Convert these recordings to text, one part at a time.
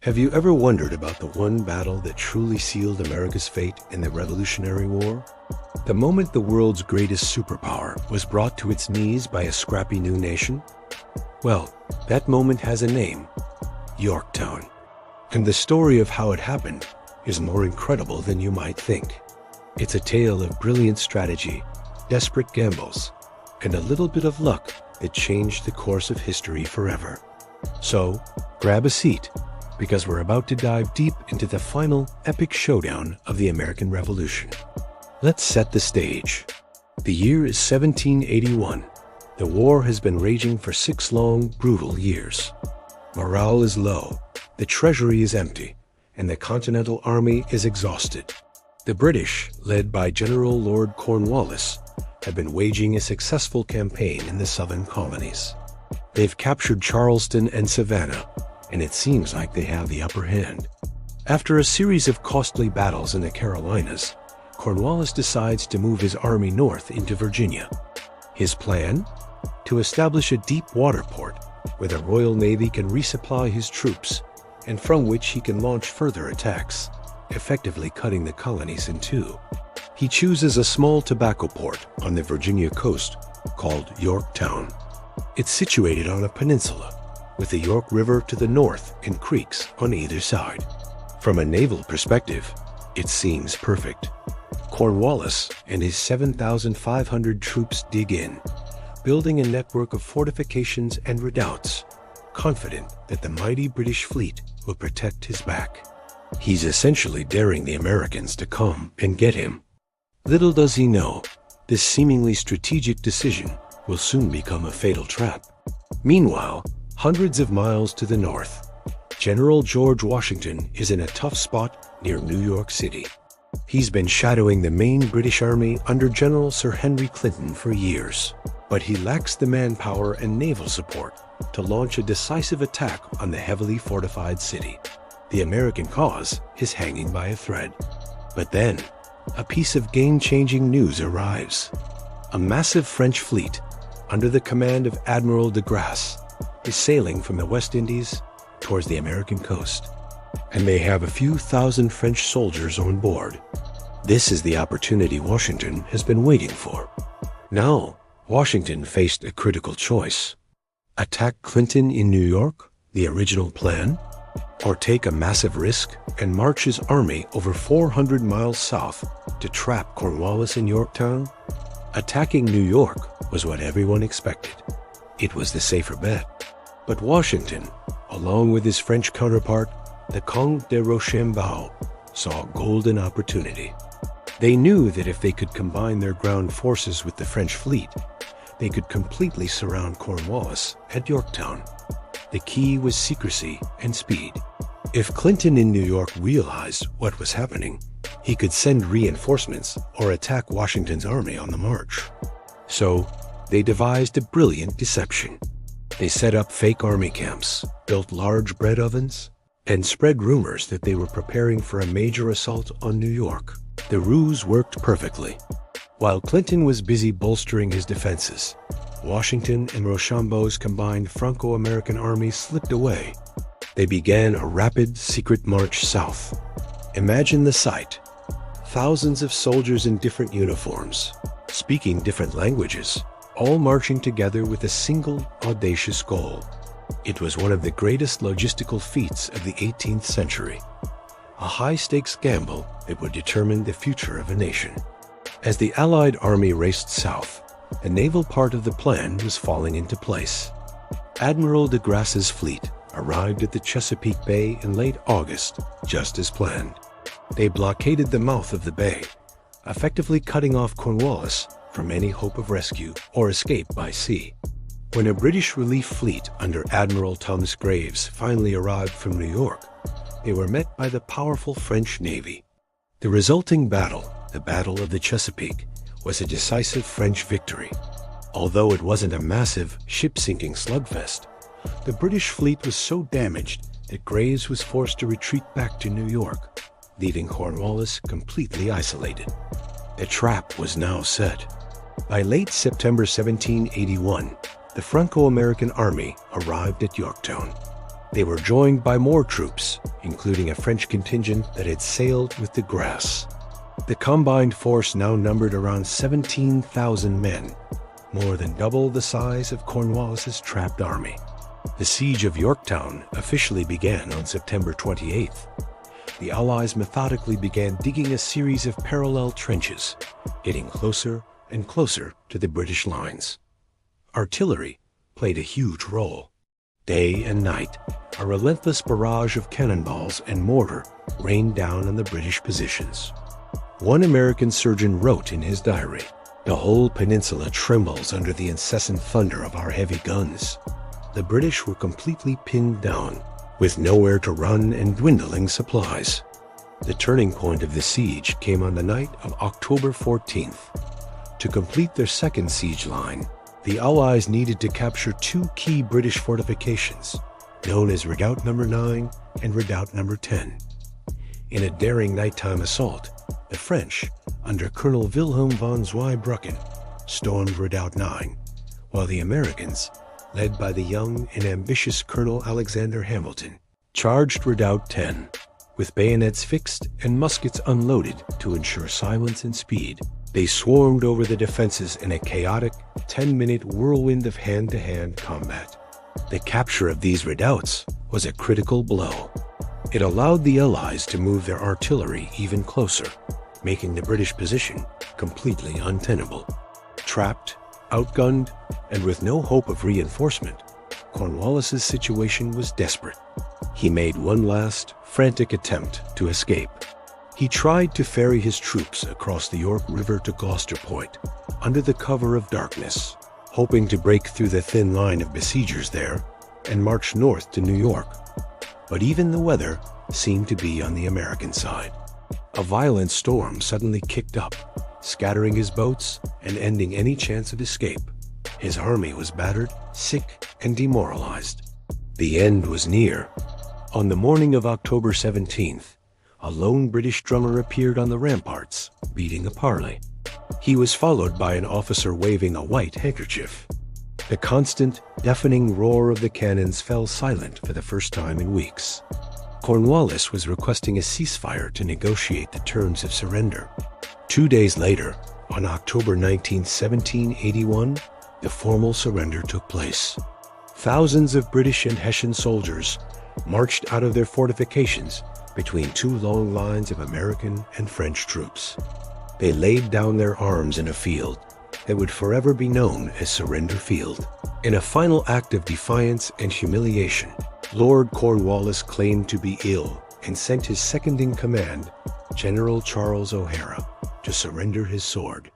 Have you ever wondered about the one battle that truly sealed America's fate in the Revolutionary War? The moment the world's greatest superpower was brought to its knees by a scrappy new nation? Well, that moment has a name: Yorktown. And the story of how it happened is more incredible than you might think. It's a tale of brilliant strategy, desperate gambles, and a little bit of luck that changed the course of history forever. So, grab a seat, because we're about to dive deep into the final epic showdown of the American Revolution. Let's set the stage. The year is 1781. The war has been raging for 6 long, brutal years. Morale is low, the treasury is empty, and the Continental Army is exhausted. The British, led by General Lord Cornwallis, have been waging a successful campaign in the southern colonies. They've captured Charleston and Savannah, and it seems like they have the upper hand. After a series of costly battles in the Carolinas, Cornwallis decides to move his army north into Virginia. His plan? To establish a deep water port where the Royal Navy can resupply his troops, and from which he can launch further attacks, effectively cutting the colonies in two. He chooses a small tobacco port on the Virginia coast called Yorktown. It's situated on a peninsula, with the York River to the north and creeks on either side. From a naval perspective, it seems perfect. Cornwallis and his 7,500 troops dig in, building a network of fortifications and redoubts, confident that the mighty British fleet will protect his back. He's essentially daring the Americans to come and get him. Little does he know, this seemingly strategic decision will soon become a fatal trap. Meanwhile, hundreds of miles to the north, General George Washington is in a tough spot near New York City. He's been shadowing the main British Army under General Sir Henry Clinton for years, but he lacks the manpower and naval support to launch a decisive attack on the heavily fortified city. The American cause is hanging by a thread. But then, a piece of game-changing news arrives. A massive French fleet, under the command of Admiral de Grasse, is sailing from the West Indies towards the American coast, and they have a few thousand French soldiers on board. This is the opportunity Washington has been waiting for. Now, Washington faced a critical choice: attack Clinton in New York, the original plan, or take a massive risk and march his army over 400 miles south to trap Cornwallis in Yorktown. Attacking New York was what everyone expected. It was the safer bet. But Washington, along with his French counterpart, the Comte de Rochambeau, saw a golden opportunity. They knew that if they could combine their ground forces with the French fleet, they could completely surround Cornwallis at Yorktown. The key was secrecy and speed. If Clinton in New York realized what was happening, he could send reinforcements or attack Washington's army on the march. So, they devised a brilliant deception. They set up fake army camps, built large bread ovens, and spread rumors that they were preparing for a major assault on New York. The ruse worked perfectly. While Clinton was busy bolstering his defenses, Washington and Rochambeau's combined Franco-American army slipped away. They began a rapid, secret march south. Imagine the sight. Thousands of soldiers in different uniforms, speaking different languages, all marching together with a single audacious goal. It was one of the greatest logistical feats of the 18th century. A high-stakes gamble that would determine the future of a nation. As the Allied army raced south, the naval part of the plan was falling into place. Admiral de Grasse's fleet arrived at the Chesapeake Bay in late August, just as planned. They blockaded the mouth of the bay, effectively cutting off Cornwallis from any hope of rescue or escape by sea. When a British relief fleet under Admiral Thomas Graves finally arrived from New York, they were met by the powerful French Navy. The resulting battle, the Battle of the Chesapeake, was a decisive French victory. Although it wasn't a massive, ship-sinking slugfest, the British fleet was so damaged that Graves was forced to retreat back to New York, leaving Cornwallis completely isolated. The trap was now set. By late September 1781, the Franco-American army arrived at Yorktown. They were joined by more troops, including a French contingent that had sailed with de Grasse. The combined force now numbered around 17,000 men, more than double the size of Cornwallis's trapped army. The siege of Yorktown officially began on September 28th. The Allies methodically began digging a series of parallel trenches, getting closer and closer to the British lines. Artillery played a huge role. Day and night, a relentless barrage of cannonballs and mortar rained down on the British positions. One American surgeon wrote in his diary, "The whole peninsula trembles under the incessant thunder of our heavy guns." The British were completely pinned down, with nowhere to run and dwindling supplies. The turning point of the siege came on the night of October 14th. To complete their second siege line, the Allies needed to capture two key British fortifications, known as Redoubt No. 9 and Redoubt No. 10. In a daring nighttime assault, the French, under Colonel Wilhelm von Zweibrücken, stormed Redoubt 9, while the Americans, led by the young and ambitious Colonel Alexander Hamilton, charged Redoubt 10, with bayonets fixed and muskets unloaded to ensure silence and speed. They swarmed over the defenses in a chaotic 10-minute whirlwind of hand-to-hand combat. The capture of these redoubts was a critical blow. It allowed the Allies to move their artillery even closer, making the British position completely untenable. Trapped, outgunned, and with no hope of reinforcement, Cornwallis's situation was desperate. He made one last, frantic attempt to escape. He tried to ferry his troops across the York River to Gloucester Point, under the cover of darkness, hoping to break through the thin line of besiegers there and march north to New York. But even the weather seemed to be on the American side. A violent storm suddenly kicked up, scattering his boats and ending any chance of escape. His army was battered, sick, and demoralized. The end was near. On the morning of October 17th, a lone British drummer appeared on the ramparts, beating a parley. He was followed by an officer waving a white handkerchief. The constant, deafening roar of the cannons fell silent for the first time in weeks. Cornwallis was requesting a ceasefire to negotiate the terms of surrender. 2 days later, on October 19, 1781, the formal surrender took place. Thousands of British and Hessian soldiers marched out of their fortifications between two long lines of American and French troops. They laid down their arms in a field that would forever be known as Surrender Field. In a final act of defiance and humiliation, Lord Cornwallis claimed to be ill and sent his second-in-command, General Charles O'Hara, to surrender his sword.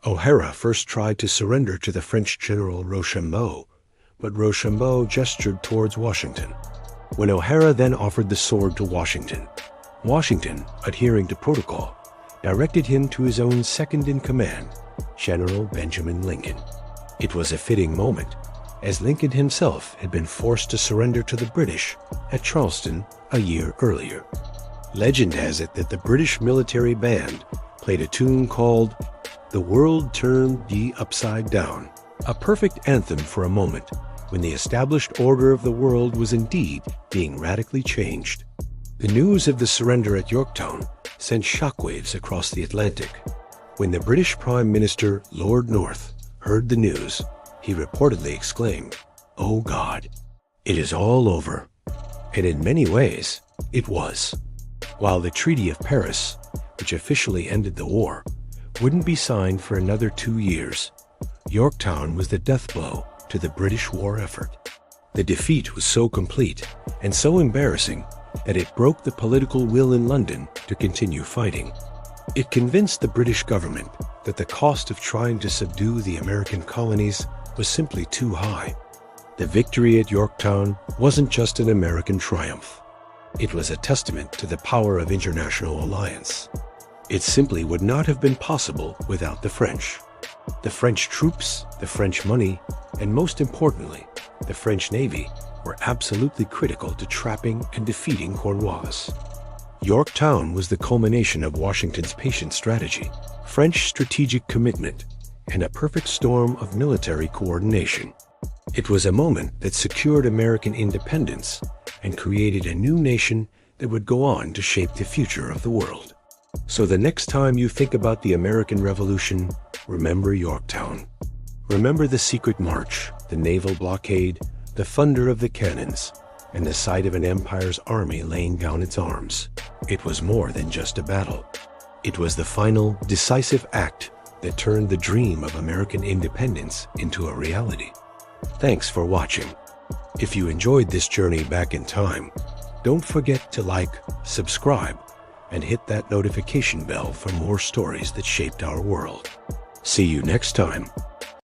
O'Hara first tried to surrender to the French General Rochambeau, but Rochambeau gestured towards Washington. When O'Hara then offered the sword to Washington, Washington, adhering to protocol, directed him to his own second-in-command, General Benjamin Lincoln. It was a fitting moment, as Lincoln himself had been forced to surrender to the British at Charleston a year earlier. Legend has it that the British military band played a tune called "The World Turned Ye Upside Down," a perfect anthem for a moment when the established order of the world was indeed being radically changed. The news of the surrender at Yorktown sent shockwaves across the Atlantic. When the British Prime Minister, Lord North, heard the news, he reportedly exclaimed, "Oh God, it is all over." And in many ways, it was. While the Treaty of Paris, which officially ended the war, wouldn't be signed for another 2 years, Yorktown was the death blow to the British war effort. The defeat was so complete and so embarrassing that it broke the political will in London to continue fighting. It convinced the British government that the cost of trying to subdue the American colonies was simply too high. The victory at Yorktown wasn't just an American triumph. It was a testament to the power of international alliance. It simply would not have been possible without the French. The French troops, the French money, and most importantly, the French Navy were absolutely critical to trapping and defeating Cornwallis. Yorktown was the culmination of Washington's patient strategy, French strategic commitment, and a perfect storm of military coordination. It was a moment that secured American independence and created a new nation that would go on to shape the future of the world. So the next time you think about the American Revolution, remember Yorktown. Remember the secret march, the naval blockade, the thunder of the cannons, and the sight of an empire's army laying down its arms. It was more than just a battle. It was the final, decisive act that turned the dream of American independence into a reality. Thanks for watching. If you enjoyed this journey back in time, don't forget to like, subscribe, and hit that notification bell for more stories that shaped our world. See you next time.